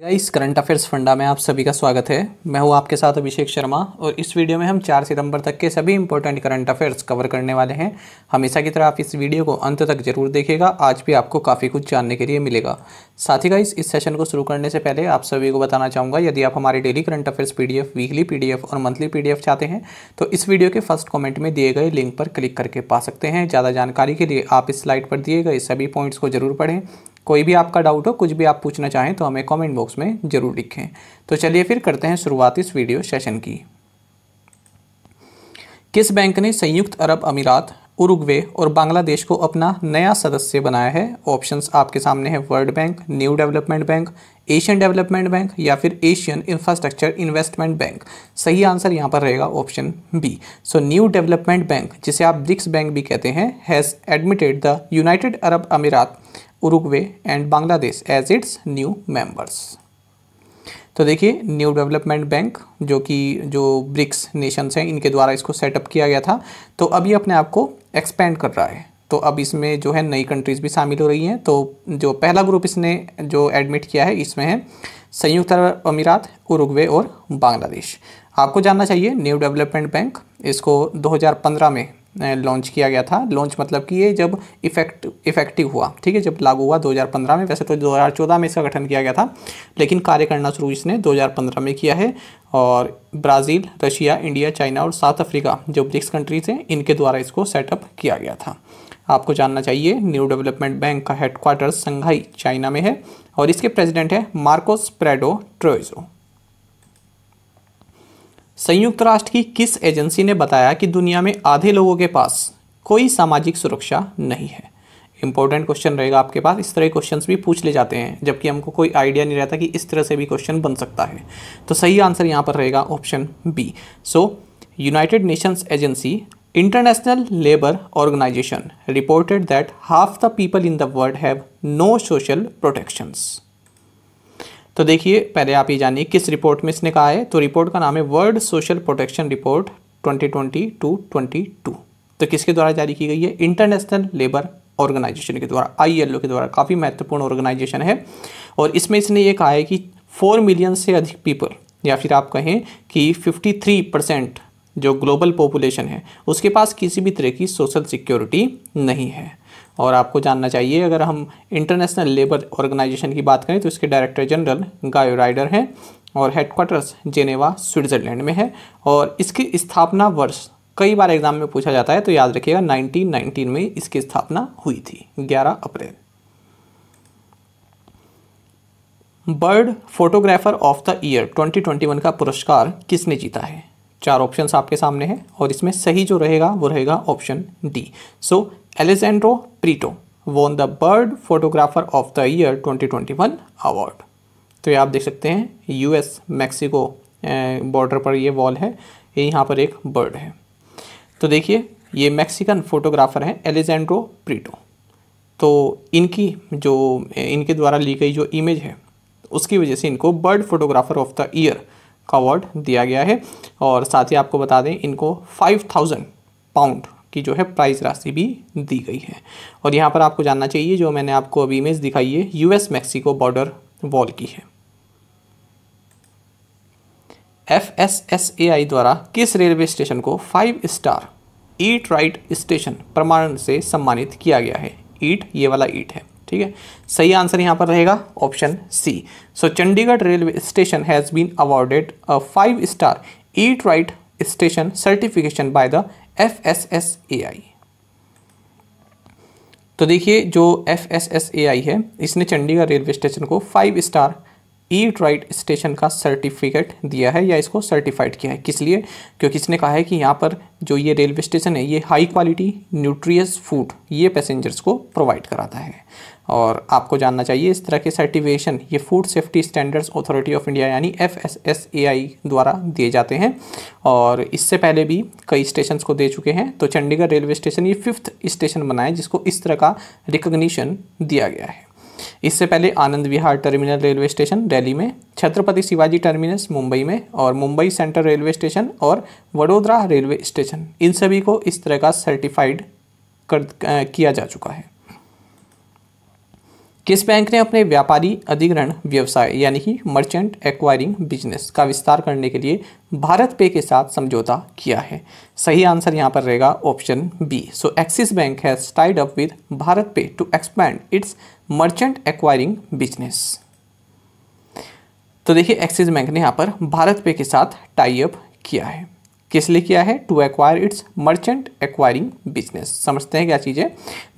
इस current affairs funda में आप सभी का स्वागत है। मैं हूं आपके साथ अभिषेक शर्मा और इस वीडियो में हम 4 सितंबर तक के सभी इंपॉर्टेंट करंट अफेयर्स कवर करने वाले हैं। हमेशा की तरह आप इस वीडियो को अंत तक जरूर देखिएगा, आज भी आपको काफ़ी कुछ जानने के लिए मिलेगा। साथ ही गाइस इस सेशन को शुरू करने से पहले आप सभी को बताना चाहूँगा, यदि आप हमारे daily current affairs PDF, weekly PDF और मंथली PDF चाहते हैं तो इस वीडियो के फर्स्ट कॉमेंट में दिए गए लिंक पर क्लिक करके पा सकते हैं। ज़्यादा जानकारी के लिए आप इस स्लाइड पर दिए गए सभी पॉइंट्स को जरूर पढ़ें। कोई भी आपका डाउट हो, कुछ भी आप पूछना चाहें तो हमें कमेंट बॉक्स में जरूर लिखें। तो चलिए फिर करते हैं शुरुआत इस वीडियो सेशन की। किस बैंक ने संयुक्त अरब अमीरात, उरुग्वे और बांग्लादेश को अपना नया सदस्य बनाया है? ऑप्शंस आपके सामने है, World Bank, New Development Bank, Asian Development Bank या फिर एशियन इंफ्रास्ट्रक्चर इन्वेस्टमेंट बैंक। सही आंसर यहाँ पर रहेगा option B. So New Development Bank, जिसे आप ब्रिक्स बैंक भी कहते हैं, has admitted the United Arab Emirates, Uruguay and Bangladesh as its new members. तो देखिए, न्यू डेवलपमेंट बैंक जो ब्रिक्स नेशंस हैं, इनके द्वारा इसको सेटअप किया गया था, तो अभी अपने आप को एक्सपेंड कर रहा है। तो अब इसमें जो है नई कंट्रीज़ भी शामिल हो रही हैं। तो जो पहला ग्रुप इसने जो एडमिट किया है, इसमें है संयुक्त अरब अमीरात, उरुग्वे और बांग्लादेश। आपको जानना चाहिए, न्यू डेवलपमेंट बैंक इसको 2015 में लॉन्च किया गया था। लॉन्च मतलब कि ये जब इफेक्टिव हुआ, ठीक है, जब लागू हुआ 2015 में। वैसे तो 2014 में इसका गठन किया गया था, लेकिन कार्य करना शुरू इसने 2015 में किया है। और ब्राज़ील, रशिया, इंडिया, चाइना और साउथ अफ्रीका, जो ब्रिक्स कंट्रीज़ हैं, इनके द्वारा इसको सेटअप किया गया था। आपको जानना चाहिए, न्यू डेवलपमेंट बैंक का हेडक्वार्टर्स संघाई, चाइना में है और इसके प्रेसिडेंट है मार्कोस प्रेडो ट्रोइजो। संयुक्त राष्ट्र की किस एजेंसी ने बताया कि दुनिया में आधे लोगों के पास कोई सामाजिक सुरक्षा नहीं है? इंपॉर्टेंट क्वेश्चन रहेगा आपके पास। इस तरह के क्वेश्चंस भी पूछ ले जाते हैं, जबकि हमको कोई आइडिया नहीं रहता कि इस तरह से भी क्वेश्चन बन सकता है। तो सही आंसर यहाँ पर रहेगा option B. So United Nations agency International Labour Organization reported that half the people in the world have no social protections. तो देखिए, पहले आप ये जानिए किस रिपोर्ट में इसने कहा है। तो रिपोर्ट का नाम है वर्ल्ड सोशल प्रोटेक्शन रिपोर्ट 2020-22। तो किसके द्वारा जारी की गई है? इंटरनेशनल लेबर ऑर्गेनाइजेशन के द्वारा, ILO के द्वारा। काफ़ी महत्वपूर्ण ऑर्गेनाइजेशन है। और इसमें इसने ये कहा है कि 4 मिलियन से अधिक पीपल, या फिर आप कहें कि 53% जो ग्लोबल पॉपुलेशन है, उसके पास किसी भी तरह की सोशल सिक्योरिटी नहीं है। और आपको जानना चाहिए, अगर हम इंटरनेशनल लेबर ऑर्गेनाइजेशन की बात करें तो इसके डायरेक्टर जनरल गायो राइडर हैं और हेडक्वार्टर्स जेनेवा, स्विट्ज़रलैंड में है। और इसकी स्थापना वर्ष कई बार एग्जाम में पूछा जाता है, तो याद रखिएगा 1919 में इसकी स्थापना हुई थी, 11 April. Bird photographer of the year 2021 का पुरस्कार किसने जीता है? 4 ऑप्शंस आपके सामने हैं और इसमें सही जो रहेगा वो रहेगा option D. So Alejandro Prieto won the bird photographer of the year 2021 award. तो ये आप देख सकते हैं, US मैक्सिको बॉर्डर पर ये वॉल है, ये यहाँ पर एक बर्ड है। तो देखिए, ये मैक्सिकन फोटोग्राफर हैं एलेजेंड्रो प्रीटो। तो इनके द्वारा ली गई जो इमेज है, उसकी वजह से इनको bird photographer of the year का अवार्ड दिया गया है। और साथ ही आपको बता दें, इनको 5000 पाउंड की जो है प्राइज राशि भी दी गई है। और यहाँ पर आपको जानना चाहिए, जो मैंने आपको अभी इमेज दिखाई है, US मैक्सिको बॉर्डर वॉल की है। FSSAI द्वारा किस रेलवे स्टेशन को 5 स्टार ईट राइट स्टेशन प्रमाण से सम्मानित किया गया है? ईट, ये वाला ईट है, ठीक है। सही आंसर यहाँ पर रहेगा option C. So Chandigarh railway station has been awarded a 5 star eat right station certification by the FSSAI। तो देखिए, जो FSSAI है, इसने चंडीगढ़ रेलवे स्टेशन को 5 स्टार ईट राइट स्टेशन का सर्टिफिकेट दिया है, या इसको सर्टिफाइड किया है। किस लिए? क्योंकि इसने कहा है कि यहाँ पर जो ये रेलवे स्टेशन है, ये हाई क्वालिटी न्यूट्रियस फूड ये पैसेंजर्स को प्रोवाइड कराता है। और आपको जानना चाहिए, इस तरह के सर्टिफिकेशन ये food safety standards authority of India यानी FSSAI द्वारा दिए जाते हैं। और इससे पहले भी कई स्टेशंस को दे चुके हैं। तो चंडीगढ़ रेलवे स्टेशन ये 5th स्टेशन बना है जिसको इस तरह का रिकॉग्निशन दिया गया है। इससे पहले Anand Vihar terminal railway station Delhi में, छत्रपति शिवाजी टर्मिनस मुंबई में, और मुंबई सेंट्रल रेलवे स्टेशन और वडोदरा रेलवे स्टेशन, इन सभी को इस तरह का सर्टिफाइड किया जा चुका है। किस बैंक ने अपने व्यापारी अधिग्रहण व्यवसाय यानी कि मर्चेंट एक्वायरिंग बिजनेस का विस्तार करने के लिए भारत पे के साथ समझौता किया है? सही आंसर यहाँ पर रहेगा option B. So Axis Bank has tied up with BharatPe to expand its merchant acquiring business. तो देखिए एक्सिस बैंक ने यहाँ पर भारत पे के साथ टाई अप किया है। किस लिए किया है? To acquire its merchant acquiring business. समझते हैं क्या चीज़ है।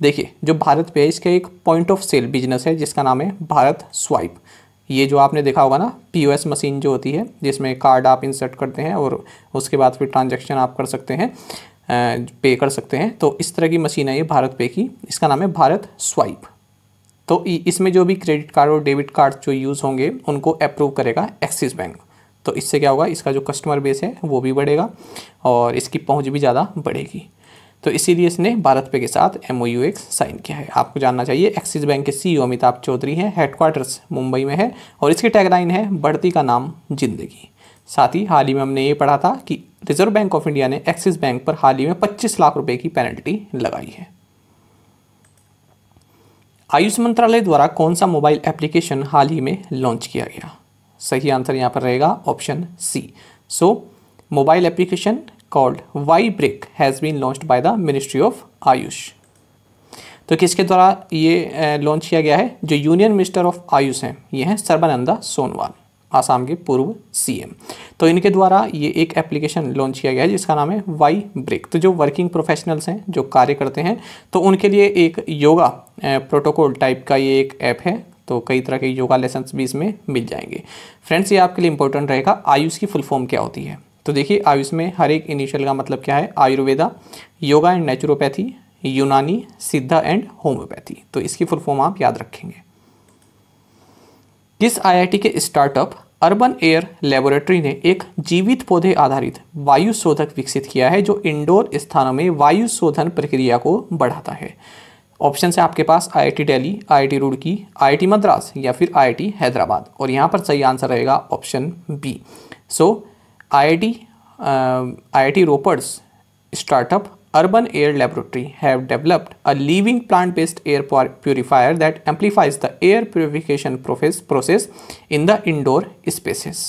देखिए जो भारत पे है इसका एक पॉइंट ऑफ सेल बिजनेस है जिसका नाम है भारत स्वाइप। ये जो आपने देखा होगा ना POS मशीन जो होती है जिसमें कार्ड आप इंसर्ट करते हैं और उसके बाद फिर ट्रांजैक्शन आप कर सकते हैं, पे कर सकते हैं। तो इस तरह की मशीन है ये भारत पे की, इसका नाम है भारत स्वाइप। तो इसमें जो भी क्रेडिट कार्ड और डेबिट कार्ड जो यूज़ होंगे उनको अप्रूव करेगा एक्सिस बैंक। तो इससे क्या होगा, इसका जो कस्टमर बेस है वो भी बढ़ेगा और इसकी पहुंच भी ज़्यादा बढ़ेगी। तो इसीलिए इसने भारत पे के साथ MOU साइन किया है। आपको जानना चाहिए एक्सिस बैंक के CEO अमिताभ चौधरी हैं, हेडक्वार्टर्स मुंबई में है और इसकी टैगलाइन है बढ़ती का नाम जिंदगी। साथ ही हाल ही में हमने ये पढ़ा था कि रिजर्व बैंक ऑफ इंडिया ने एक्सिस बैंक पर हाल ही में 25 लाख रुपए की पेनल्टी लगाई है। आयुष मंत्रालय द्वारा कौन सा मोबाइल एप्लीकेशन हाल ही में लॉन्च किया गया? सही आंसर यहाँ पर रहेगा option C. So mobile application called Y break has been launched by the ministry of Ayush. तो किसके द्वारा ये लॉन्च किया गया है? जो यूनियन मिनिस्टर ऑफ आयुष हैं ये हैं सर्बानंद सोनोवाल, आसाम के पूर्व CM। तो इनके द्वारा ये एक एप्लीकेशन लॉन्च किया गया है जिसका नाम है वाई ब्रिक। तो जो वर्किंग प्रोफेशनल्स हैं जो कार्य करते हैं तो उनके लिए एक योगा प्रोटोकॉल टाइप का ये एक ऐप है। तो कई तरह के योगा लेसन्स भी इसमें मिल जाएंगे। फ्रेंड्स ये आपके लिए इंपॉर्टेंट रहेगा, आयुष की फुल फॉर्म क्या होती है? तो देखिए आयुष में हर एक इनिशियल का मतलब क्या है? आयुर्वेदा, योगा एंड नेचुरोपैथी, यूनानी, सिद्धा एंड होम्योपैथी। तो इसकी फुल फॉर्म आप याद रखेंगे। किस IIT के स्टार्टअप अर्बन एयर लेबोरेटरी ने एक जीवित पौधे आधारित वायु शोधक विकसित किया है जो इंडोर स्थानों में वायु शोधन प्रक्रिया को बढ़ाता है? ऑप्शन है आपके पास IIT Delhi, IIT Roorkee, IIT Madras या फिर IIT हैदराबाद। और यहाँ पर सही आंसर रहेगा option B. So IIT Ropar's startup Urban Air Laboratory have developed a living plant-based air purifier that amplifies the air purification process in the indoor spaces।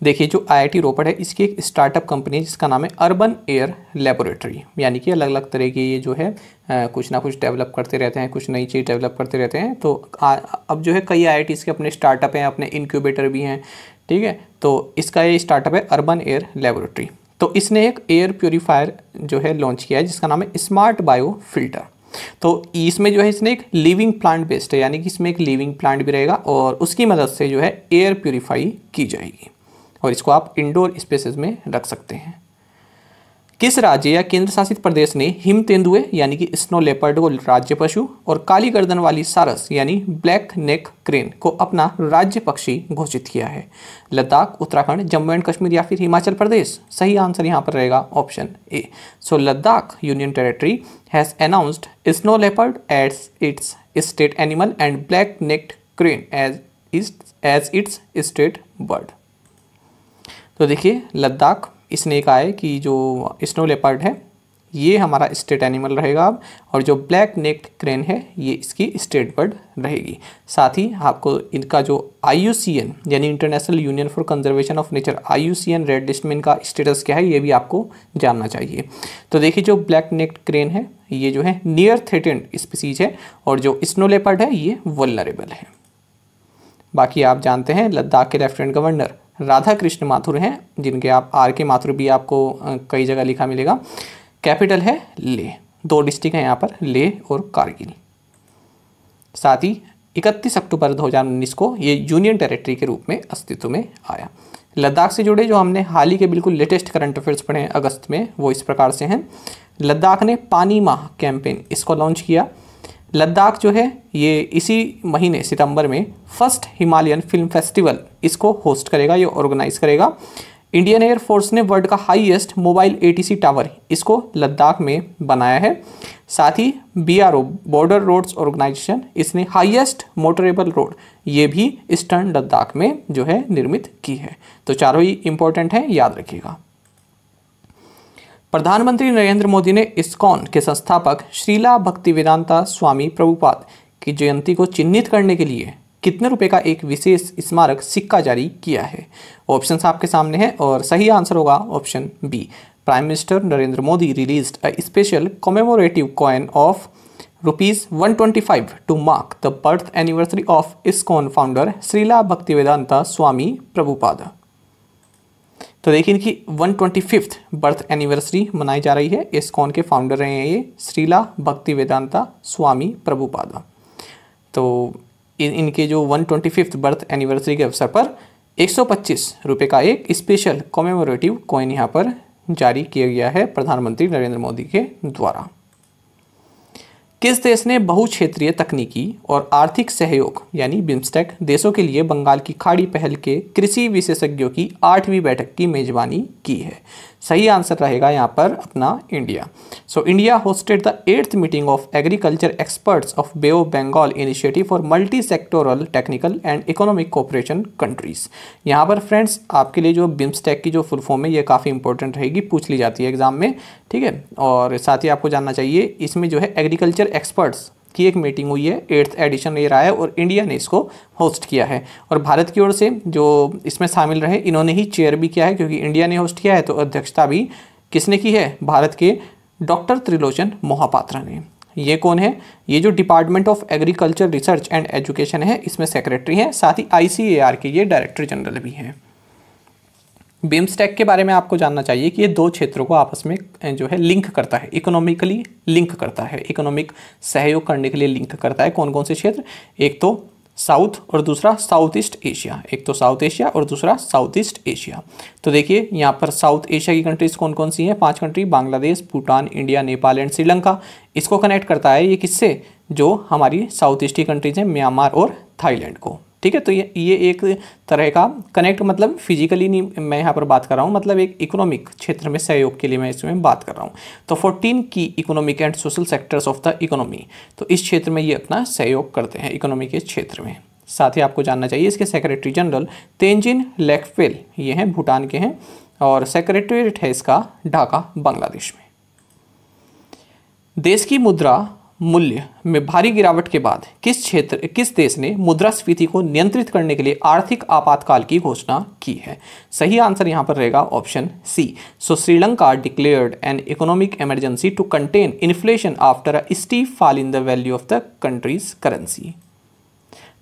देखिए जो IIT रोपड़ है इसकी एक स्टार्टअप कंपनी है जिसका नाम है अर्बन एयर लेबोरेटरी। यानी कि अलग अलग तरह के ये जो है कुछ ना कुछ डेवलप करते रहते हैं, कुछ नई चीज़ डेवलप करते रहते हैं। तो अब जो है कई IITs के अपने स्टार्टअप हैं, अपने इनक्यूबेटर भी हैं, ठीक है। तो इसका ये स्टार्टअप है अर्बन एयर लेबोरेटरी। तो इसने एक एयर प्योरीफायर जो है लॉन्च किया है जिसका नाम है स्मार्ट बायो फिल्टर। तो इसमें जो है इसने एक लिविंग प्लांट बेस्ड है, यानी कि इसमें एक लिविंग प्लांट भी रहेगा और उसकी मदद से जो है एयर प्योरीफाई की जाएगी और इसको आप इंडोर स्पेसेस में रख सकते हैं। किस राज्य या केंद्र शासित प्रदेश ने हिम तेंदुए यानी कि स्नो लेपर्ड को राज्य पशु और काली गर्दन वाली सारस यानी ब्लैक नेक क्रेन को अपना राज्य पक्षी घोषित किया है? लद्दाख, उत्तराखंड, जम्मू एंड कश्मीर या फिर हिमाचल प्रदेश? सही आंसर यहाँ पर रहेगा option A. So Ladakh union territory has announced snow leopard as its state animal and black necked crane as its state bird. तो देखिए लद्दाख इसने कहा है कि जो स्नो लेपर्ड है ये हमारा स्टेट एनिमल रहेगा अब, और जो ब्लैक नेक्ड क्रेन है ये इसकी स्टेट बर्ड रहेगी। साथ ही आपको इनका जो IUCN यानी international union for conservation of nature IUCN red list में इनका स्टेटस क्या है ये भी आपको जानना चाहिए। तो देखिए जो ब्लैक नेक्ड क्रेन है ये जो है नियर थ्रेटेंड स्पीसीज है और जो स्नो लेपर्ड है ये वल्नरेबल है। बाकी आप जानते हैं लद्दाख के लेफ्टिनेंट गवर्नर राधा कृष्ण माथुर हैं, जिनके आप RK माथुर भी आपको कई जगह लिखा मिलेगा। कैपिटल है लेह, 2 डिस्ट्रिक्ट हैं यहाँ पर, लेह और कारगिल। साथ ही 31 अक्टूबर 2019 को ये यूनियन टेरिटरी के रूप में अस्तित्व में आया। लद्दाख से जुड़े जो हमने हाल ही के बिल्कुल लेटेस्ट करंट अफेयर्स पढ़े हैं अगस्त में वो इस प्रकार से हैं। लद्दाख ने पानी माह कैंपेन इसको लॉन्च किया। लद्दाख जो है ये इसी महीने सितंबर में फर्स्ट हिमालयन फिल्म फेस्टिवल इसको होस्ट करेगा, ये ऑर्गेनाइज करेगा। इंडियन एयर फोर्स ने वर्ल्ड का हाईएस्ट मोबाइल ATC टावर इसको लद्दाख में बनाया है। साथ ही BRO बॉर्डर रोड्स ऑर्गेनाइजेशन इसने हाईएस्ट मोटरेबल रोड ये भी ईस्टर्न लद्दाख में जो है निर्मित की है। तो चारों ही इंपॉर्टेंट है, याद रखिएगा। प्रधानमंत्री नरेंद्र मोदी ने इस्कॉन के संस्थापक श्रीला भक्तिवेदांता स्वामी प्रभुपाद की जयंती को चिन्हित करने के लिए कितने रुपए का एक विशेष स्मारक सिक्का जारी किया है? ऑप्शंस आपके सामने हैं और सही आंसर होगा option B. Prime minister Narendra Modi released a special commemorative coin of ₹125 to mark the birth anniversary of ISKCON founder Shrila Bhaktivedanta Swami Prabhupada. तो देखिए इनकी 125th बर्थ एनिवर्सरी मनाई जा रही है। इस्कॉन के फाउंडर रहे हैं ये श्रीला भक्तिवेदांता स्वामी प्रभुपाद। तो इनके जो 125th बर्थ एनिवर्सरी के अवसर पर 125 रुपये का एक स्पेशल कॉमेमोरेटिव कॉइन यहाँ पर जारी किया गया है प्रधानमंत्री नरेंद्र मोदी के द्वारा। किस देश ने बहुक्षेत्रीय तकनीकी और आर्थिक सहयोग यानी बिम्स्टेक देशों के लिए बंगाल की खाड़ी पहल के कृषि विशेषज्ञों की 8वीं बैठक की मेजबानी की है? सही आंसर रहेगा यहाँ पर अपना India. So India hosted the 8th meeting of agriculture experts of Bay of Bengal initiative for multi sectoral technical and economic cooperation countries. यहाँ पर फ्रेंड्स आपके लिए जो बिम्स्टेक की जो फुल फॉर्म है ये काफ़ी इंपॉर्टेंट रहेगी, पूछ ली जाती है एग्जाम में, ठीक है। और साथ ही आपको जानना चाहिए इसमें जो है एग्रीकल्चर एक्सपर्ट्स की एक मीटिंग हुई है, 8th एडिशन ये रहा है और इंडिया ने इसको होस्ट किया है। और भारत की ओर से जो इसमें शामिल रहे इन्होंने ही चेयर भी किया है, क्योंकि इंडिया ने होस्ट किया है तो अध्यक्षता भी किसने की है? भारत के डॉक्टर त्रिलोचन मोहापात्रा ने। ये कौन है? ये जो department of agriculture research and education है इसमें सेक्रेटरी हैं, साथ ही ICAR के ये डायरेक्टर जनरल भी हैं। बिम्स्टेक के बारे में आपको जानना चाहिए कि ये दो क्षेत्रों को आपस में जो है लिंक करता है, इकोनॉमिकली लिंक करता है, इकोनॉमिक सहयोग करने के लिए लिंक करता है। कौन कौन से क्षेत्र? एक तो साउथ और दूसरा साउथ ईस्ट एशिया, एक तो साउथ एशिया और दूसरा साउथ ईस्ट एशिया। तो देखिए यहाँ पर साउथ एशिया की कंट्रीज कौन कौन सी हैं? 5 country, Bangladesh, Bhutan, India, Nepal and Sri Lanka. इसको कनेक्ट करता है ये किससे? जो हमारी साउथ ईस्ट की कंट्रीज हैं, म्यांमार और थाईलैंड को, ठीक है। तो ये एक तरह का कनेक्ट, मतलब फिजिकली नहीं मैं यहाँ पर बात कर रहा हूँ, मतलब एक इकोनॉमिक क्षेत्र में सहयोग के लिए मैं इसमें बात कर रहा हूँ। तो 14 की economic and social sectors of the economy, तो इस क्षेत्र में ये अपना सहयोग करते हैं इकोनॉमी के क्षेत्र में। साथ ही आपको जानना चाहिए इसके सेक्रेटरी जनरल तेंजिन लेकफेल, ये हैं भूटान के हैं, और सेक्रेटरीट है इसका ढाका बांग्लादेश में। देश की मुद्रा मूल्य में भारी गिरावट के बाद किस देश ने मुद्रास्फीति को नियंत्रित करने के लिए आर्थिक आपातकाल की घोषणा की है? सही आंसर यहां पर रहेगा option C. So Sri Lanka declared an economic emergency to contain inflation after a steep fall in the value of the country's currency.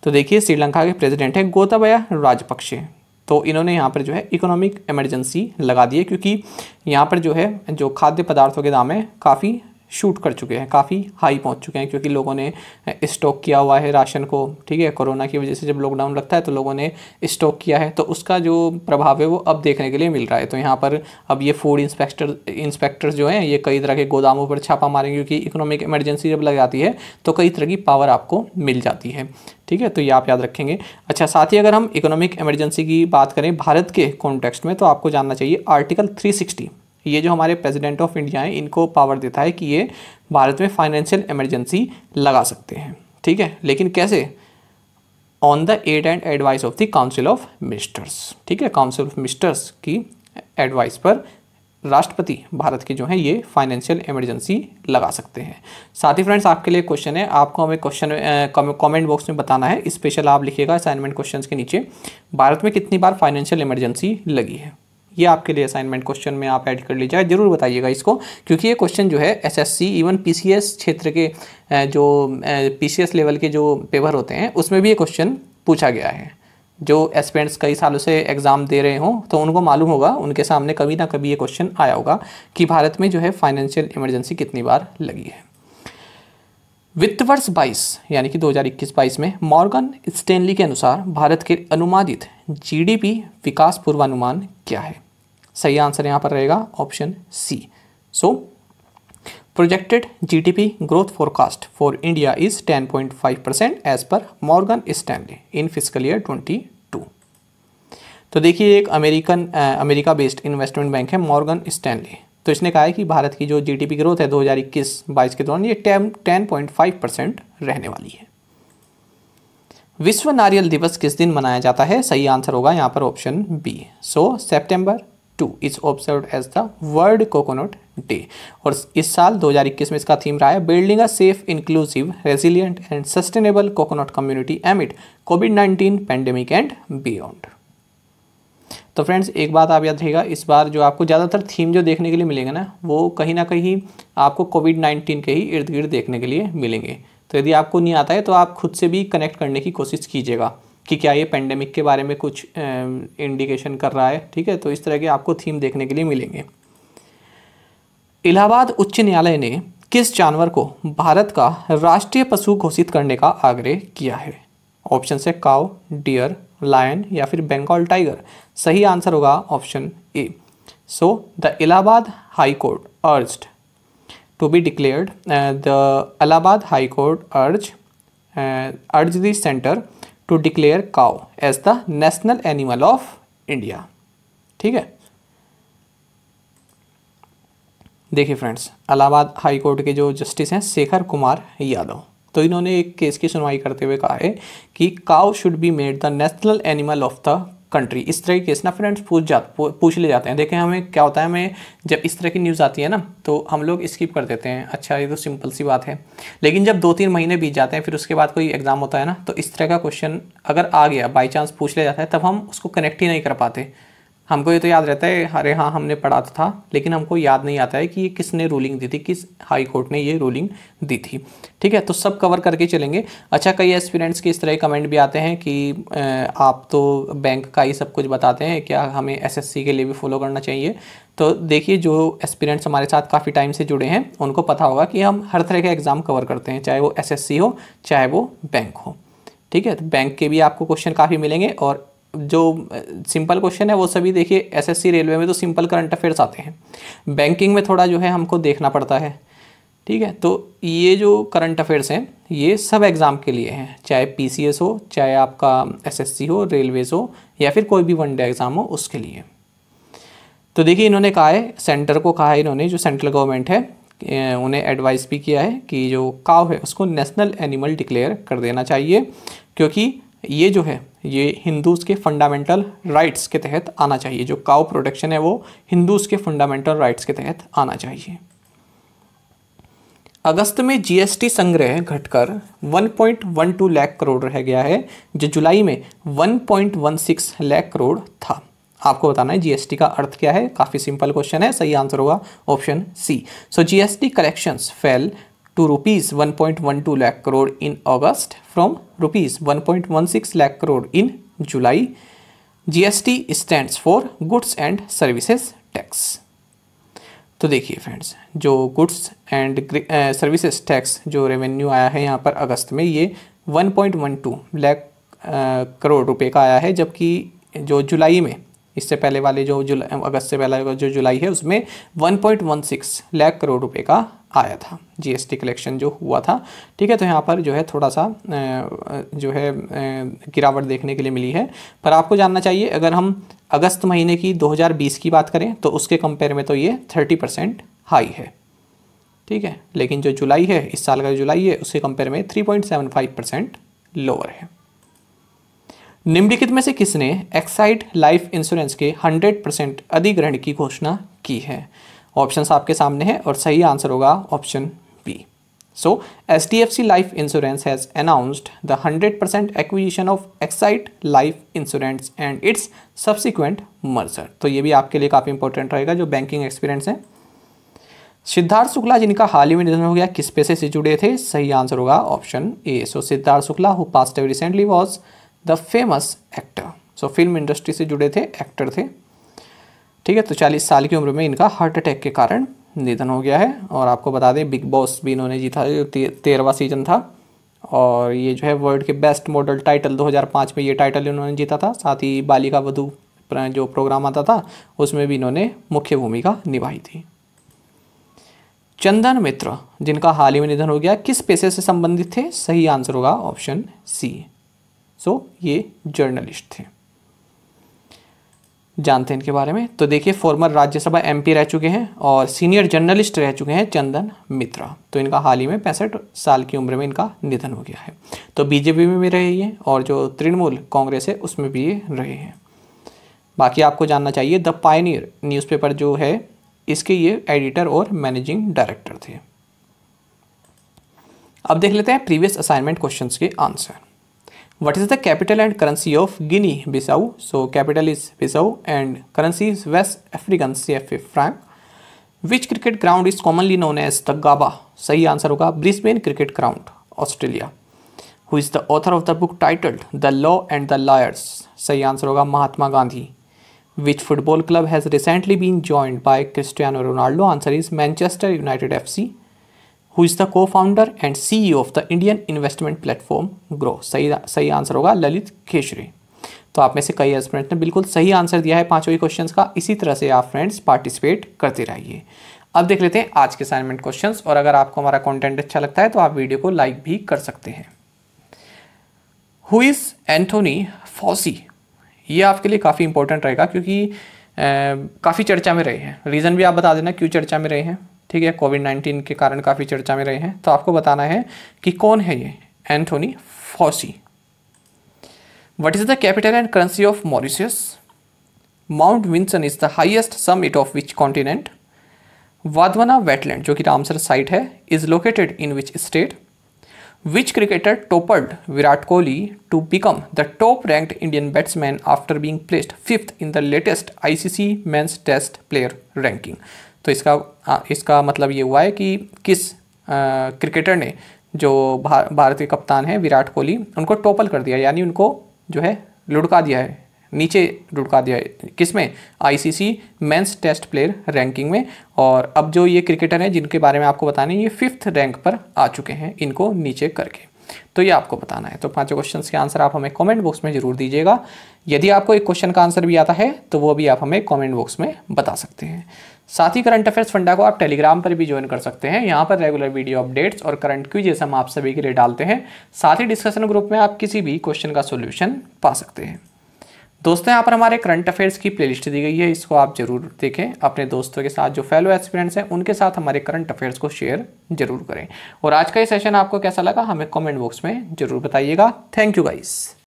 तो देखिए श्रीलंका के प्रेसिडेंट है गोताबाया राजपक्षे, तो इन्होंने यहाँ पर जो है इकोनॉमिक इमरजेंसी लगा दी है, क्योंकि यहाँ पर जो है जो खाद्य पदार्थों के दाम है काफ़ी शूट कर चुके हैं, काफ़ी हाई पहुंच चुके हैं, क्योंकि लोगों ने स्टॉक किया हुआ है राशन को, ठीक है। कोरोना की वजह से जब लॉकडाउन लगता है तो लोगों ने स्टॉक किया है, तो उसका जो प्रभाव है वो अब देखने के लिए मिल रहा है। तो यहाँ पर अब ये फूड इंस्पेक्टर्स जो हैं ये कई तरह के गोदामों पर छापा मारेंगे, क्योंकि इकोनॉमिक इमरजेंसी जब लग जाती है तो कई तरह की पावर आपको मिल जाती है, ठीक है। तो ये आप याद रखेंगे। अच्छा, साथ ही अगर हम इकोनॉमिक इमरजेंसी की बात करें भारत के कॉन्टेक्स्ट में, तो आपको जानना चाहिए आर्टिकल 360, ये जो हमारे प्रेसिडेंट ऑफ इंडिया हैं इनको पावर देता है कि ये भारत में फाइनेंशियल इमरजेंसी लगा सकते हैं, ठीक है। लेकिन कैसे? On the aid and advice of the council of ministers, ठीक है। काउंसिल ऑफ मिनिस्टर्स की एडवाइस पर राष्ट्रपति भारत के जो हैं ये फाइनेंशियल इमरजेंसी लगा सकते हैं। साथ ही फ्रेंड्स आपके लिए क्वेश्चन है, आपको हमें क्वेश्चन कमेंट बॉक्स में बताना है, स्पेशल आप लिखिएगा असाइनमेंट क्वेश्चंस के नीचे, भारत में कितनी बार फाइनेंशियल इमरजेंसी लगी है? ये आपके लिए असाइनमेंट क्वेश्चन में आप ऐड कर लीजिए, जरूर बताइएगा इसको, क्योंकि ये क्वेश्चन जो है SSC इवन PCS क्षेत्र के जो PCS लेवल के जो पेपर होते हैं उसमें भी ये क्वेश्चन पूछा गया है। जो एस्पिरेंट्स कई सालों से एग्जाम दे रहे हों तो उनको मालूम होगा, उनके सामने कभी ना कभी ये क्वेश्चन आया होगा कि भारत में जो है फाइनेंशियल इमरजेंसी कितनी बार लगी है। वित्त वर्ष 22 यानी कि 2021-22 में मॉर्गन स्टैनली के अनुसार भारत के अनुमानित GDP विकास पूर्वानुमान क्या है? सही आंसर यहाँ पर रहेगा option C. So projected GDP growth forecast for India is 10.5% as per Morgan Stanley in physical year 22। तो देखिए एक अमेरिका बेस्ड इन्वेस्टमेंट बैंक है मॉर्गन स्टैनली, तो इसने कहा है कि भारत की जो GDP ग्रोथ है 2021-22 के दौरान ये 10.5% रहने वाली है। विश्व नारियल दिवस किस दिन मनाया जाता है? सही आंसर होगा यहाँ पर option B. So September 2 is observed as the world coconut day. और इस साल 2021 में इसका थीम रहा है building a safe, inclusive, resilient and sustainable coconut community amid कोविड-19 पेंडेमिक एंड बियॉन्ड। तो फ्रेंड्स एक बात आप याद रखिएगा, इस बार जो आपको ज़्यादातर थीम जो देखने के लिए मिलेंगे ना वो कहीं ना कहीं आपको कोविड-19 के ही इर्द गिर्द देखने के लिए मिलेंगे। तो यदि आपको नहीं आता है तो आप खुद से भी कनेक्ट करने की कोशिश कीजिएगा कि क्या ये पेंडेमिक के बारे में कुछ इंडिकेशन कर रहा है। ठीक है, तो इस तरह के आपको थीम देखने के लिए मिलेंगे। इलाहाबाद उच्च न्यायालय ने किस जानवर को भारत का राष्ट्रीय पशु घोषित करने का आग्रह किया है? ऑप्शन है काऊ, डियर, लायन या फिर बंगाल टाइगर। सही आंसर होगा option A. So the Allahabad high court urged to be declared the Allahabad high court urge the centre to declare cow as the national animal of India. ठीक है, देखिए friends, Allahabad high court के जो justice हैं शेखर कुमार यादव, तो इन्होंने एक केस की सुनवाई करते हुए कहा है कि cow should be made the national animal of the country. इस तरह के केस ना फ्रेंड्स पूछ ले जाते हैं। देखें हमें क्या होता है, हमें जब इस तरह की न्यूज़ आती है ना तो हम लोग स्किप कर देते हैं, अच्छा ये तो सिंपल सी बात है। लेकिन जब 2-3 महीने बीत जाते हैं फिर उसके बाद कोई एग्जाम होता है ना, तो इस तरह का क्वेश्चन अगर आ गया बाई चांस पूछ लिया जाता है तब हम उसको कनेक्ट ही नहीं कर पाते। हमको ये तो याद रहता है अरे हाँ हमने पढ़ा था, लेकिन हमको याद नहीं आता है कि ये किसने रूलिंग दी थी, किस हाई कोर्ट ने ये रूलिंग दी थी। ठीक है, तो सब कवर करके चलेंगे। अच्छा, कई एस्पिरेंट्स के इस तरह कमेंट भी आते हैं कि आप तो बैंक का ही सब कुछ बताते हैं, क्या हमें एसएससी के लिए भी फॉलो करना चाहिए? तो देखिए, जो एस्पिरेंट्स हमारे साथ काफ़ी टाइम से जुड़े हैं उनको पता होगा कि हम हर तरह के एग्ज़ाम कवर करते हैं, चाहे वो एसएससी हो चाहे वो बैंक हो। ठीक है, तो बैंक के भी आपको क्वेश्चन काफ़ी मिलेंगे और जो सिंपल क्वेश्चन है वो सभी देखिए एसएससी रेलवे में तो सिंपल करंट अफेयर्स आते हैं, बैंकिंग में थोड़ा जो है हमको देखना पड़ता है। ठीक है, तो ये जो करंट अफेयर्स हैं ये सब एग्ज़ाम के लिए हैं, चाहे पीसीएस हो, चाहे आपका एसएससी हो, रेलवेज हो या फिर कोई भी वनडे एग्ज़ाम हो उसके लिए। तो देखिए इन्होंने कहा है, सेंटर को कहा है इन्होंने, जो सेंट्रल गवर्नमेंट है उन्हें एडवाइस भी किया है कि जो काव है उसको नेशनल एनिमल डिक्लेयर कर देना चाहिए, क्योंकि ये जो है ये हिंदूज़ के फंडामेंटल राइट्स के तहत आना चाहिए। जो काउ प्रोटेक्शन है वो हिंदूज़ के फंडामेंटल राइट्स के तहत आना चाहिए। अगस्त में जीएसटी संग्रह घटकर 1.12 लाख करोड़ रह गया है, जो जुलाई में 1.16 लाख करोड़ था। आपको बताना है जीएसटी का अर्थ क्या है, काफ़ी सिंपल क्वेश्चन है, सही आंसर होगा option C. So GST collections fell to rupees 1.12 lakh crore in August from rupees 1.16 lakh crore in July. GST stands for Goods and Services Tax. तो देखिए फ्रेंड्स, जो गुड्स एंड सर्विसेज टैक्स जो revenue आया है यहाँ पर अगस्त में ये 1.12 लाख करोड़ रुपए का आया है, जबकि जो जुलाई में इससे पहले वाले जो अगस्त से पहले जो जुलाई है उसमें 1.16 लाख करोड़ रुपए का आया था जीएसटी कलेक्शन जो हुआ था। ठीक है, तो यहाँ पर जो है थोड़ा सा जो है गिरावट देखने के लिए मिली है। पर आपको जानना चाहिए, अगर हम अगस्त महीने की 2020 की बात करें तो उसके कंपेयर में तो ये 30% हाई है। ठीक है, लेकिन जो जुलाई है, इस साल का जो जुलाई है उसके कंपेयर में 3.75% लोअर है। निम्नलिखित में से किसने एक्साइड लाइफ इंश्योरेंस के 100% अधिग्रहण की घोषणा की है? ऑप्शंस आपके सामने हैं और सही आंसर होगा option B. So HDFC life insurance has announced the 100% acquisition of Exide life insurance and its subsequent merger. तो ये भी आपके लिए काफ़ी इंपॉर्टेंट रहेगा जो बैंकिंग एक्सपीरियंस है। सिद्धार्थ शुक्ला जिनका हाल ही में निधन हो गया, किस पेशे से जुड़े थे? सही आंसर होगा option A. So Siddharth Shukla who passed away recently was the famous actor. So film industry से जुड़े थे, एक्टर थे। ठीक है, तो 40 साल की उम्र में इनका हार्ट अटैक के कारण निधन हो गया है। और आपको बता दें बिग बॉस भी इन्होंने जीता, जो 13वां सीजन था, और ये जो है वर्ल्ड के बेस्ट मॉडल टाइटल 2005 में ये टाइटल इन्होंने जीता था। साथ ही बालिका वधू जो प्रोग्राम आता था उसमें भी इन्होंने मुख्य भूमिका निभाई थी। चंदन मित्र जिनका हाल ही में निधन हो गया, किस पेशे से संबंधित थे? सही आंसर होगा ऑप्शन सी। सो ये जर्नलिस्ट थे। जानते हैं इनके बारे में। तो देखिए, फॉर्मर राज्यसभा एमपी रह चुके हैं और सीनियर जर्नलिस्ट रह चुके हैं चंदन मित्रा। तो इनका हाल ही में 65 साल की उम्र में इनका निधन हो गया है। तो बीजेपी में भी रहे हैं और जो तृणमूल कांग्रेस है उसमें भी ये रहे हैं। बाकी आपको जानना चाहिए द पायनियर न्यूज़पेपर जो है इसके ये एडिटर और मैनेजिंग डायरेक्टर थे। अब देख लेते हैं प्रीवियस असाइनमेंट क्वेश्चंस के answer. What is the capital and currency of Guinea Bissau? So capital is Bissau and currency is West African CFA franc. Which cricket ground is commonly known as the Gabba? सही answer होगा Brisbane Cricket Ground, Australia. Who is the author of the book titled the law and the lawyers? सही answer होगा Mahatma Gandhi. Which football club has recently been joined by Cristiano Ronaldo? Answer is Manchester United FC। Who is the cofounder and CEO of the Indian investment platform Groww? सही answer होगा ललित केशरी। तो आप में से कई aspirants ने बिल्कुल सही आंसर दिया है पांचों ही क्वेश्चंस का। इसी तरह से आप फ्रेंड्स पार्टिसिपेट करते रहिए। अब देख लेते हैं आज के असाइनमेंट क्वेश्चंस, और अगर आपको हमारा कंटेंट अच्छा लगता है तो आप वीडियो को लाइक भी कर सकते हैं। Who is Anthony Fauci? ये आपके लिए काफ़ी इंपॉर्टेंट रहेगा क्योंकि काफ़ी चर्चा में रहे हैं। रीज़न भी आप बता देना क्यों चर्चा में रहे हैं, ठीक है। कोविड-19 के कारण काफ़ी चर्चा में रहे हैं, तो आपको बताना है कि कौन है ये Anthony Fauci. What is the capital and currency of Mauritius? Mount Vinson is the highest summit of which continent? Wadhwana wetland जो कि रामसर साइट है is located in which state? Which cricketer toppled Virat Kohli to become the top ranked Indian batsman after being placed 5th in the latest ICC men's test player ranking? तो इसका मतलब ये हुआ है कि किस क्रिकेटर ने जो भारत के कप्तान हैं विराट कोहली उनको टॉपल कर दिया, यानी उनको जो है लुढ़का दिया है, नीचे लुढ़का दिया है। किस में? ICC men's test player ranking में। और अब जो ये क्रिकेटर हैं जिनके बारे में आपको बताना है ये 5th रैंक पर आ चुके हैं इनको नीचे करके, तो ये आपको बताना है। तो पांचों क्वेश्चंस के आंसर आप हमें कमेंट बॉक्स में जरूर दीजिएगा। यदि आपको एक क्वेश्चन का आंसर भी आता है तो वो भी आप हमें कमेंट बॉक्स में बता सकते हैं। साथ ही करंट अफेयर्स फंडा को आप टेलीग्राम पर भी ज्वाइन कर सकते हैं। यहाँ पर रेगुलर वीडियो अपडेट्स और करंट क्विज़ हम आप सभी के लिए डालते हैं। साथ ही डिस्कशन ग्रुप में आप किसी भी क्वेश्चन का सोल्यूशन पा सकते हैं। दोस्तों यहाँ पर हमारे करंट अफेयर्स की प्लेलिस्ट दी गई है, इसको आप जरूर देखें। अपने दोस्तों के साथ जो फेलो एस्पिरेंट्स हैं उनके साथ हमारे करंट अफेयर्स को शेयर जरूर करें। और आज का ये सेशन आपको कैसा लगा हमें कमेंट बॉक्स में जरूर बताइएगा। Thank you guys.